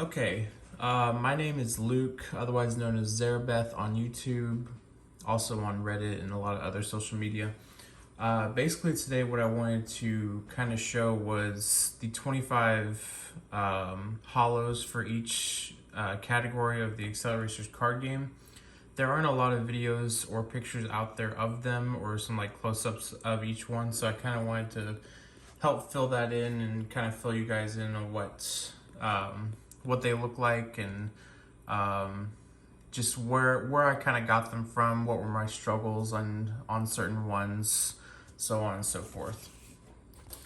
Okay, my name is Luke, otherwise known as Zarabeth on YouTube, also on Reddit and a lot of other social media. Basically, today what I wanted to kind of show was the 25 hollows for each category of the Acceleracers card game. There aren't a lot of videos or pictures out there of them or some like close-ups of each one, so I kind of wanted to help fill that in and kind of fill you guys in on what they look like and just where I kind of got them from, what were my struggles on certain ones, so on and so forth.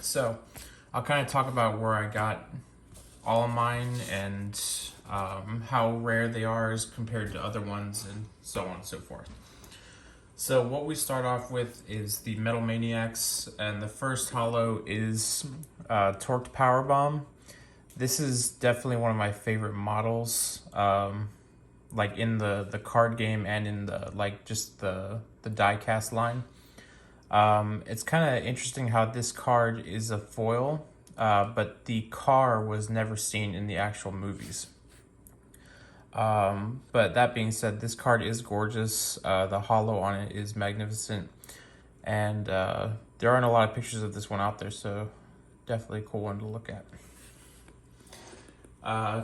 So I'll kind of talk about where I got all of mine and how rare they are as compared to other ones and so on and so forth. So what we start off with is the Metal Maniacs, and the first holo is Torqued Power Bomb. This is definitely one of my favorite models, like in the card game and in the just the diecast line. It's kind of interesting how this card is a foil, but the car was never seen in the actual movies. But that being said, this card is gorgeous. The holo on it is magnificent, and there aren't a lot of pictures of this one out there, so definitely a cool one to look at.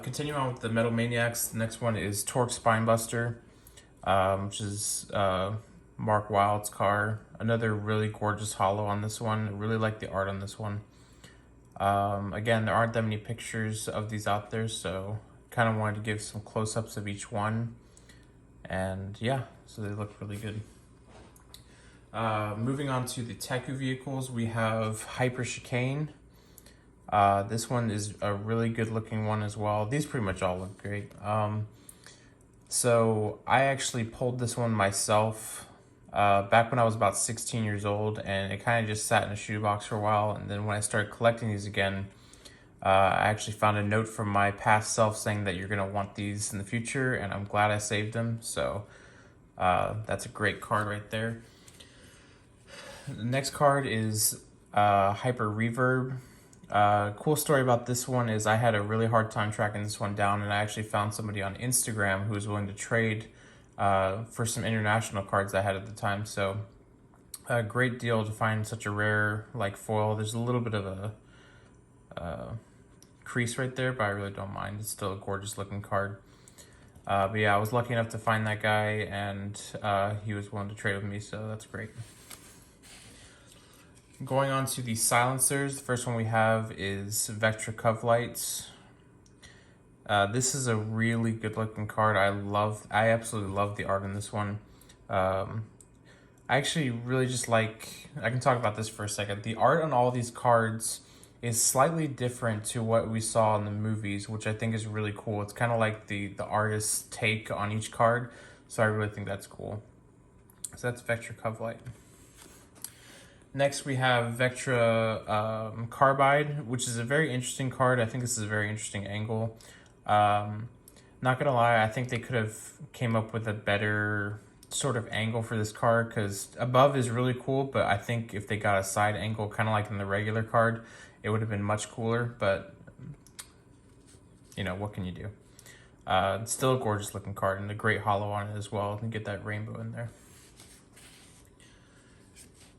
Continue on with the Metal Maniacs. The next one is Torque Spinebuster, which is Mark Wilde's car. Another really gorgeous holo on this one. I really like the art on this one. Again, there aren't that many pictures of these out there, so kind of wanted to give some close-ups of each one. And yeah, so they look really good. Moving on to the Teku vehicles, we have Hyper Chicane. This one is a really good looking one as well. These pretty much all look great. So I actually pulled this one myself back when I was about 16 years old, and it kind of just sat in a shoebox for a while. And then when I started collecting these again, I actually found a note from my past self saying that you're going to want these in the future, and I'm glad I saved them. So that's a great card right there. The next card is Hyper Reverb. Cool story about this one is I had a really hard time tracking this one down, and I actually found somebody on Instagram who was willing to trade for some international cards I had at the time. So a great deal to find such a rare foil. There's a little bit of a crease right there, but I really don't mind. It's still a gorgeous looking card. But yeah, I was lucky enough to find that guy, and he was willing to trade with me, so that's great. Going on to the Silencers, the first one we have is Vectra Cov Lights. This is a really good looking card. I absolutely love the art in this one. I actually really just I can talk about this for a second. The art on all these cards is slightly different to what we saw in the movies, which I think is really cool. It's kind of like the artist's take on each card, so I really think that's cool. So that's Vectra Cov Light. Next, we have Vectra Carbide, which is a very interesting card. I think this is a very interesting angle. Not gonna lie, I think they could have came up with a better sort of angle for this card, because above is really cool, but I think if they got a side angle, kind of like in the regular card, it would have been much cooler, but you know, what can you do? It's still a gorgeous looking card and a great holo on it as well, and get that rainbow in there.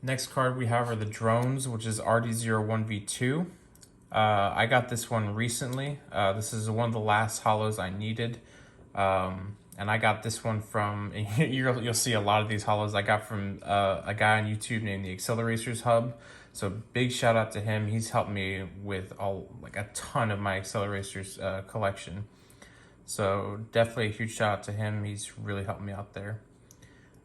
Next card we have are the Drones, which is RD01V2. I got this one recently. This is one of the last holos I needed. And I got this one from, you'll see a lot of these holos I got from a guy on YouTube named the Acceleracers Hub. So big shout out to him. He's helped me with a ton of my Acceleracers collection. So definitely a huge shout out to him. He's really helped me out there.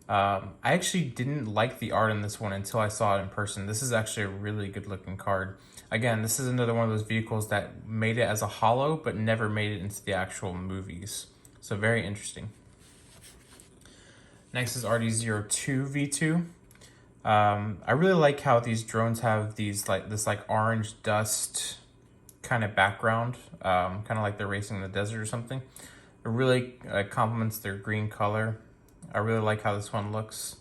I actually didn't like the art in this one until I saw it in person. This is actually a really good looking card. Again, this is another one of those vehicles that made it as a holo, but never made it into the actual movies. So very interesting. Next is RD02V2. I really like how these drones have these this orange dust kind of background, kind of like they're racing in the desert or something. It really complements their green color. I really like how this one looks.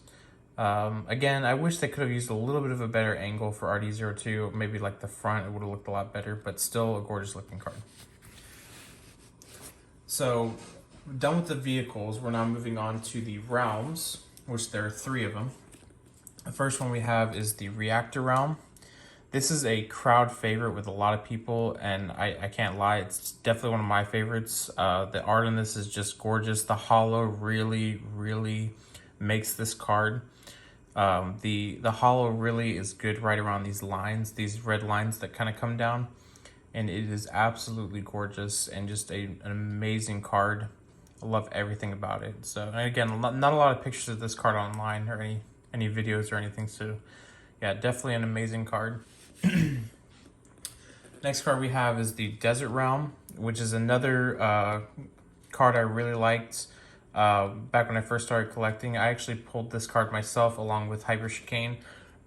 Again, I wish they could have used a little bit of a better angle for RD02. Maybe like the front, it would have looked a lot better, but still a gorgeous looking card. So, done with the vehicles, we're now moving on to the realms, which there are 3 of them. The first one we have is the Reactor Realm. This is a crowd favorite with a lot of people, and I can't lie, it's definitely one of my favorites. The art in this is just gorgeous. The holo really, really makes this card. The holo really is good right around these lines, these red lines that kind of come down, and it is absolutely gorgeous and just an amazing card. I love everything about it. So, and again, not a lot of pictures of this card online or any videos or anything. So, yeah, definitely an amazing card. Next card we have is the Desert Realm, which is another card I really liked. Back when I first started collecting, I actually pulled this card myself along with Hyper Chicane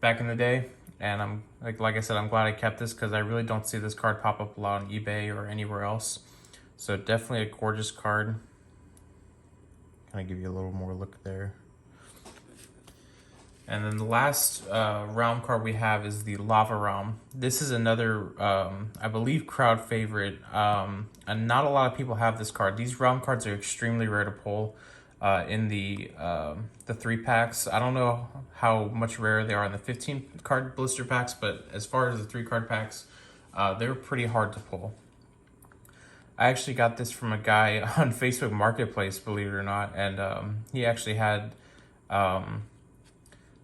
back in the day. And I'm like I said, I'm glad I kept this because I really don't see this card pop up a lot on eBay or anywhere else. So definitely a gorgeous card. Kind of give you a little more look there. And then the last realm card we have is the Lava Realm. This is another, I believe, crowd favorite. And not a lot of people have this card. These realm cards are extremely rare to pull in the 3-packs. I don't know how much rarer they are in the 15-card blister packs, but as far as the 3-card packs, they're pretty hard to pull. I actually got this from a guy on Facebook Marketplace, believe it or not, and he actually had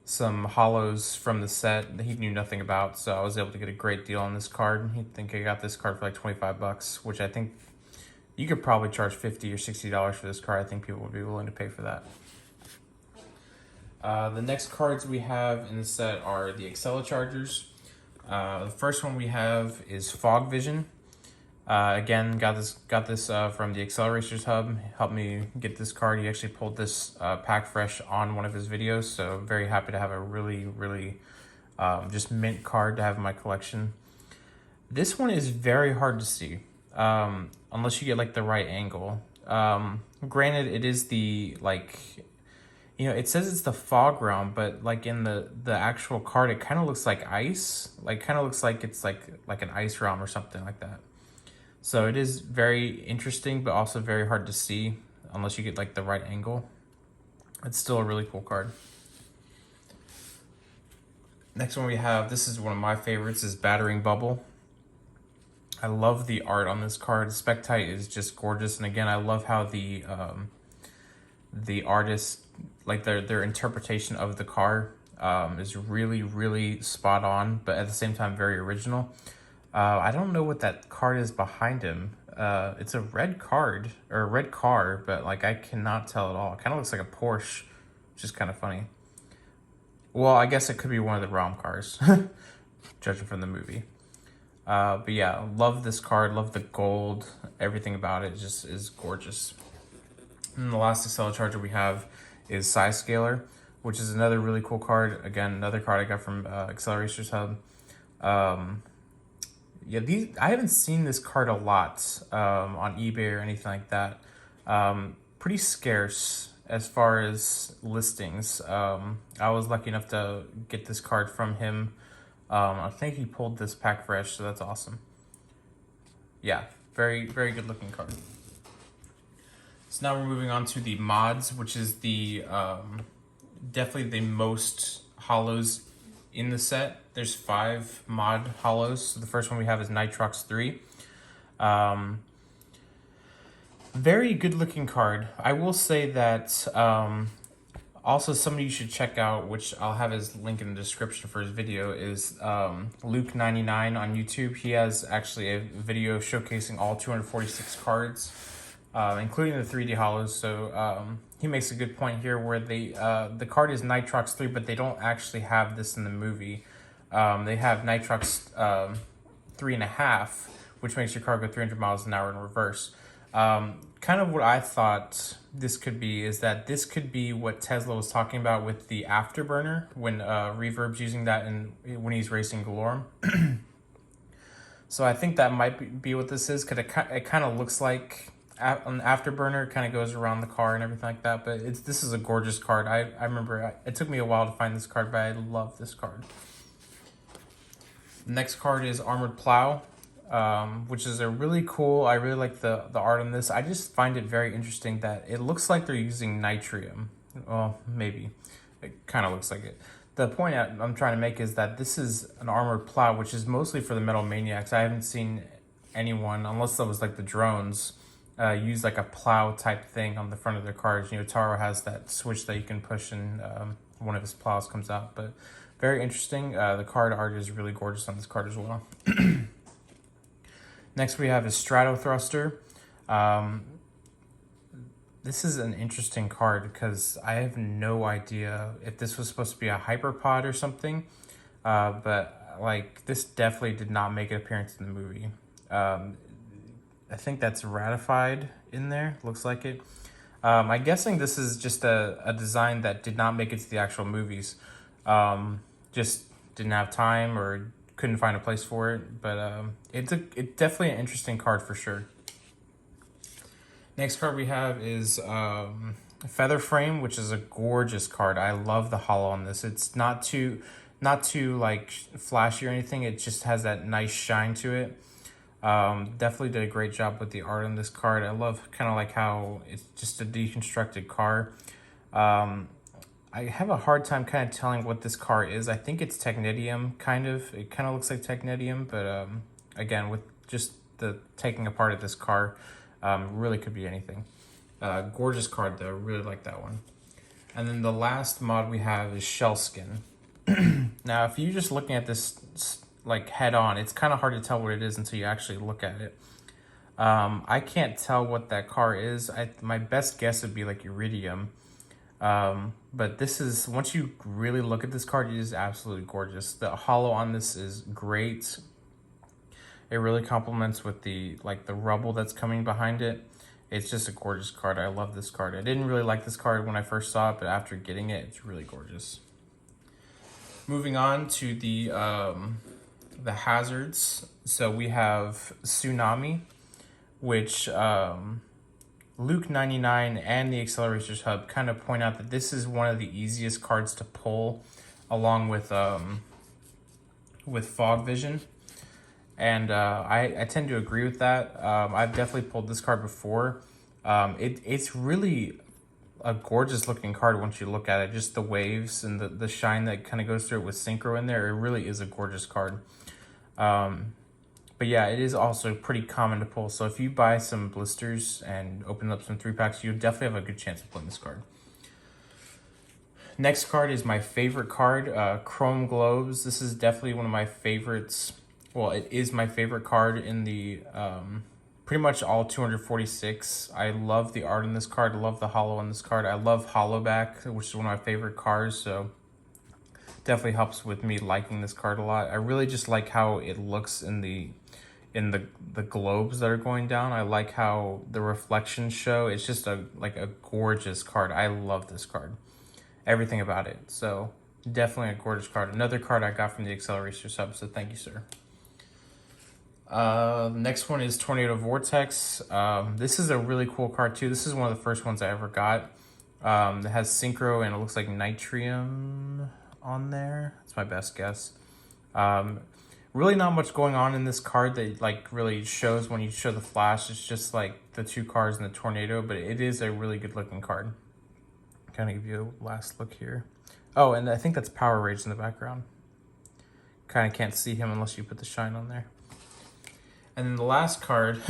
some holos from the set that he knew nothing about, so I was able to get a great deal on this card. I think I got this card for like 25 bucks, which I think you could probably charge $50 or $60 for this card. I think people would be willing to pay for that. The next cards we have in the set are the Acceleracers. The first one we have is Fog Vision. Again, got this from the Acceleracers hub. Helped me get this card. He actually pulled this pack fresh on one of his videos, so very happy to have a really, really just mint card to have in my collection. This one is very hard to see unless you get like the right angle. Granted, it is the it says it's the Fog Realm, but like in the actual card, it kind of looks like ice. Like kind of looks like it's like an ice realm or something like that. So it is very interesting, but also very hard to see unless you get like the right angle. It's still a really cool card. Next one we have, this is one of my favorites, is Battering Bubble. I love the art on this card. Spectite is just gorgeous, and again, I love how the artist, like their interpretation of the card is really, really spot on, but at the same time very original. I don't know what that card is behind him. It's a red card, or a red car, but like I cannot tell at all. It kind of looks like a Porsche, which is kind of funny. Well, I guess it could be one of the ROM cars, judging from the movie. But yeah, love this card, love the gold, everything about it just is gorgeous. And the last Acceleracharger we have is Size Scaler, which is another really cool card. Again, another card I got from Acceleracers Hub. Yeah, I haven't seen this card a lot on eBay or anything like that. Pretty scarce as far as listings. I was lucky enough to get this card from him. I think he pulled this pack fresh, so that's awesome. Yeah, very, very good looking card. So now we're moving on to the mods, which is the definitely the most holos in the set. There's 5 mod holos. So the first one we have is Nitrox 3. Very good looking card. I will say that also somebody you should check out, which I'll have his link in the description for his video, is Luke99 on YouTube. He has actually a video showcasing all 246 cards, including the 3D holos. So he makes a good point here where the card is Nitrox 3, but they don't actually have this in the movie. They have Nitrox 3.5, which makes your car go 300 miles an hour in reverse. Kind of what I thought this could be is that this could be what Tesla was talking about with the afterburner when Reverb's using that when he's racing Galorm. So I think that might be what this is, because it kind of looks like an afterburner. It kind of goes around the car and everything like that. But this is a gorgeous card. I remember it took me a while to find this card, but I love this card. The next card is Armored Plow. which is a really cool. I really like the art on this. I just find it very interesting that it looks like they're using nitrium. Well, maybe it kind of looks like it. The point I'm trying to make is that this is an armored plow, which is mostly for the Metal Maniacs. I haven't seen anyone, unless that was like the drones, use like a plow type thing on the front of their cars. You know, Taro has that switch that you can push and one of his plows comes out. But very interesting. The card art is really gorgeous on this card as well. Next we have a Strato Thruster. This is an interesting card because I have no idea if this was supposed to be a hyperpod or something, but like this definitely did not make an appearance in the movie. I think that's ratified in there, looks like it. I'm guessing this is just a design that did not make it to the actual movies. Just didn't have time or couldn't find a place for it, but it's definitely an interesting card for sure. Next card we have is Feather Frame, which is a gorgeous card. I love the holo on this. It's not too like flashy or anything. It just has that nice shine to it. Definitely did a great job with the art on this card. I love kind of like how it's just a deconstructed car. I have a hard time kind of telling what this car is. I think it's Technetium, kind of. It kind of looks like Technetium, but again, with just the taking apart of this car, really could be anything. Gorgeous card though, really like that one. And then the last mod we have is Shell Skin. Now, if you're just looking at this like head on, it's kind of hard to tell what it is until you actually look at it. I can't tell what that car is. My best guess would be like Iridium. But this is, once you really look at this card, it is absolutely gorgeous. The holo on this is great. It really complements with the rubble that's coming behind it. It's just a gorgeous card. I love this card. I didn't really like this card when I first saw it, but after getting it, it's really gorgeous. Moving on to the hazards. So we have Tsunami, which Luke 99 and the Acceleracers Hub kind of point out that this is one of the easiest cards to pull, along with Fog Vision. And I tend to agree with that. I've definitely pulled this card before. It's really a gorgeous looking card once you look at it. Just the waves and the shine that kind of goes through it with synchro in there. It really is a gorgeous card. But yeah, it is also pretty common to pull. So if you buy some blisters and open up some 3-packs, you definitely have a good chance of pulling this card. Next card is my favorite card, Chrome Globes. This is definitely one of my favorites. Well, it is my favorite card in the pretty much all 246. I love the art in this card. I love the holo on this card. I love Holoback, which is one of my favorite cards. So definitely helps with me liking this card a lot. I really just like how it looks in the globes that are going down. I like how the reflections show. It's just a gorgeous card. I love this card. Everything about it. So definitely a gorgeous card. Another card I got from the Accelerator sub, so thank you, sir. The next one is Tornado Vortex. This is a really cool card too. This is one of the first ones I ever got. It has synchro and it looks like nitrium on there. That's my best guess. Really not much going on in this card that really shows when you show the flash. It's just like the two cards and the tornado, but it is a really good looking card. Kind of give you a last look here. Oh, and I think that's Power Rage in the background. Kind of can't see him unless you put the shine on there. And then the last card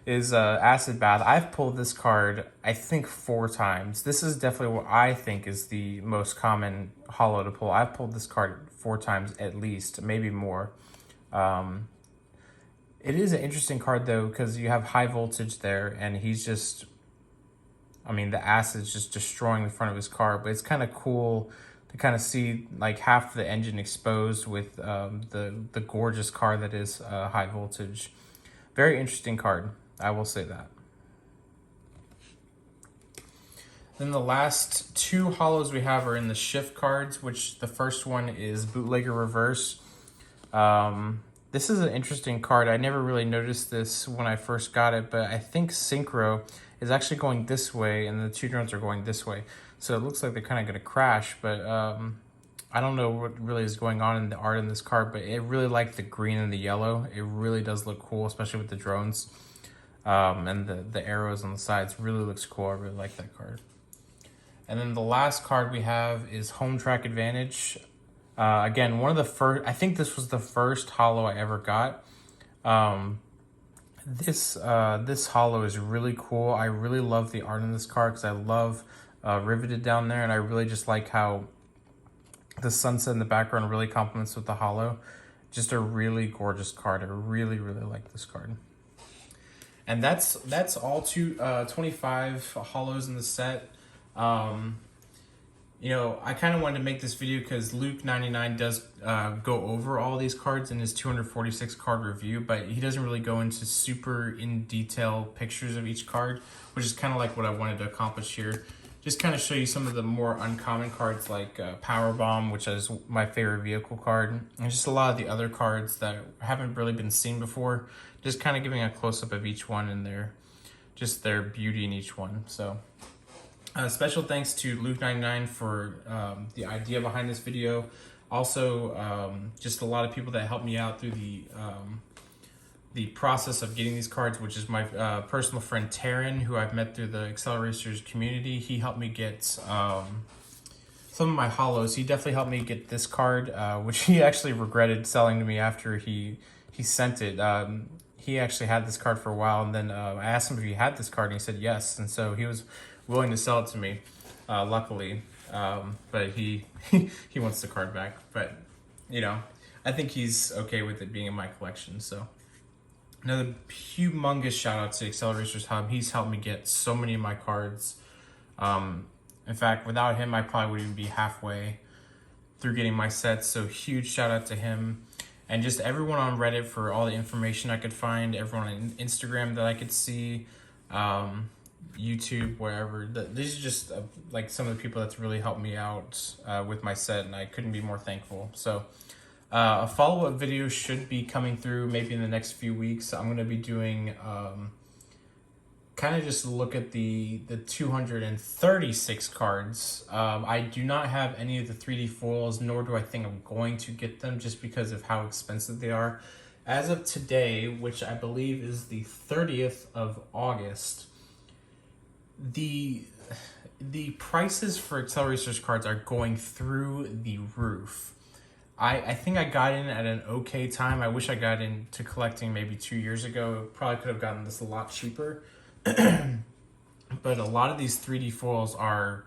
is Acid Bath. I've pulled this card, I think, 4 times. This is definitely what I think is the most common holo to pull. I've pulled this card 4 times at least, maybe more. It is an interesting card, though, because you have high voltage there, and he's just... I mean, the acid's just destroying the front of his car, but it's kind of cool to kind of see like half the engine exposed with the gorgeous car that is high voltage. Very interesting card, I will say that. Then the last 2 holos we have are in the shift cards, which the first one is Bootlegger Reverse. This is an interesting card. I never really noticed this when I first got it, but I think Synchro is actually going this way and the 2 drones are going this way. So it looks like they're kind of going to crash, but I don't know what really is going on in the art in this card, but it really like the green and the yellow. It really does look cool, especially with the drones. And the arrows on the sides really looks cool. I really like that card. And then the last card we have is Home Track Advantage. Again, one of the first, I think this was the first holo I ever got. This holo is really cool. I really love the art in this card because I love Riveted down there, and I really just like how the sunset in the background really complements with the holo. Just a really gorgeous card. I really, really like this card. And that's all 25 holos in the set. You know, I kind of wanted to make this video because Luke99 does go over all these cards in his 246 card review, but he doesn't really go into super in detail pictures of each card, which is kind of like what I wanted to accomplish here. Just kind of show you some of the more uncommon cards like Powerbomb, which is my favorite vehicle card, and just a lot of the other cards that haven't really been seen before. Just kind of giving a close-up of each one and their beauty in each one. So special thanks to Luke99 for the idea behind this video. Also, just a lot of people that helped me out through the process of getting these cards, which is my personal friend Taryn, who I've met through the Acceleracers community. He helped me get some of my holos. He definitely helped me get this card, which he actually regretted selling to me after he sent it. He actually had this card for a while, and then I asked him if he had this card, and he said yes, and so he was willing to sell it to me, luckily, but he wants the card back. But you know, I think he's okay with it being in my collection. So another humongous shout out to Acceleracers Hub. He's helped me get so many of my cards. In fact, without him, I probably wouldn't even be halfway through getting my sets. So huge shout out to him. And just everyone on Reddit for all the information I could find, everyone on Instagram that I could see, YouTube, wherever. These are just like some of the people that's really helped me out with my set, and I couldn't be more thankful. So a follow-up video should be coming through maybe in the next few weeks. I'm going to be doing kind of just look at the 236 cards. I do not have any of the 3D foils, nor do I think I'm going to get them just because of how expensive they are. As of today, which I believe is the 30th of August, the prices for Acceleracers cards are going through the roof. I think I got in at an okay time. I wish I got into collecting maybe 2 years ago. Probably could have gotten this a lot cheaper. But a lot of these 3D foils are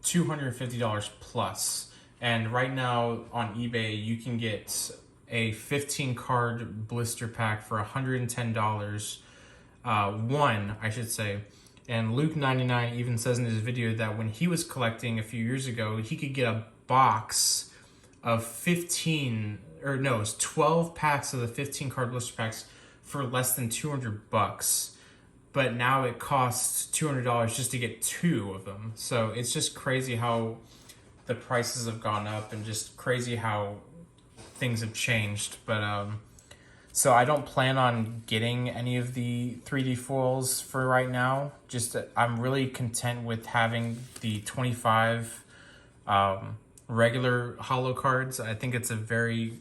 $250 plus. And right now on eBay, you can get a 15 card blister pack for $110. One, I should say. And Luke99 even says in his video that when he was collecting a few years ago, he could get a box of 12 packs of the 15 card blister packs for less than $200. But now it costs $200 just to get 2 of them. So it's just crazy how the prices have gone up, and just crazy how things have changed. But so I don't plan on getting any of the 3D foils for right now. Just I'm really content with having the 25 regular holo cards. I think it's a very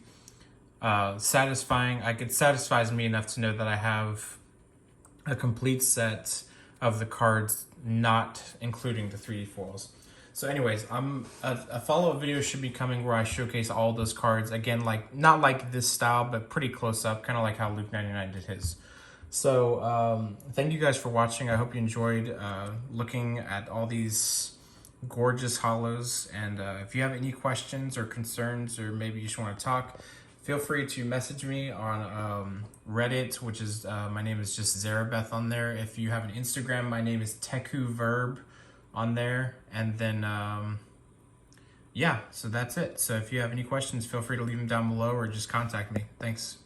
satisfying. It satisfies me enough to know that I have a complete set of the cards, not including the 3D foils. So anyways, a follow-up video should be coming where I showcase all those cards. Again, like not like this style, but pretty close up, kind of like how Luke99 did his. So thank you guys for watching. I hope you enjoyed looking at all these gorgeous holos. And if you have any questions or concerns, or maybe you just want to talk, feel free to message me on Reddit, which is, my name is just Zarabeth on there. If you have an Instagram, my name is TekuVerb on there. And then, yeah, so that's it. So if you have any questions, feel free to leave them down below or just contact me. Thanks.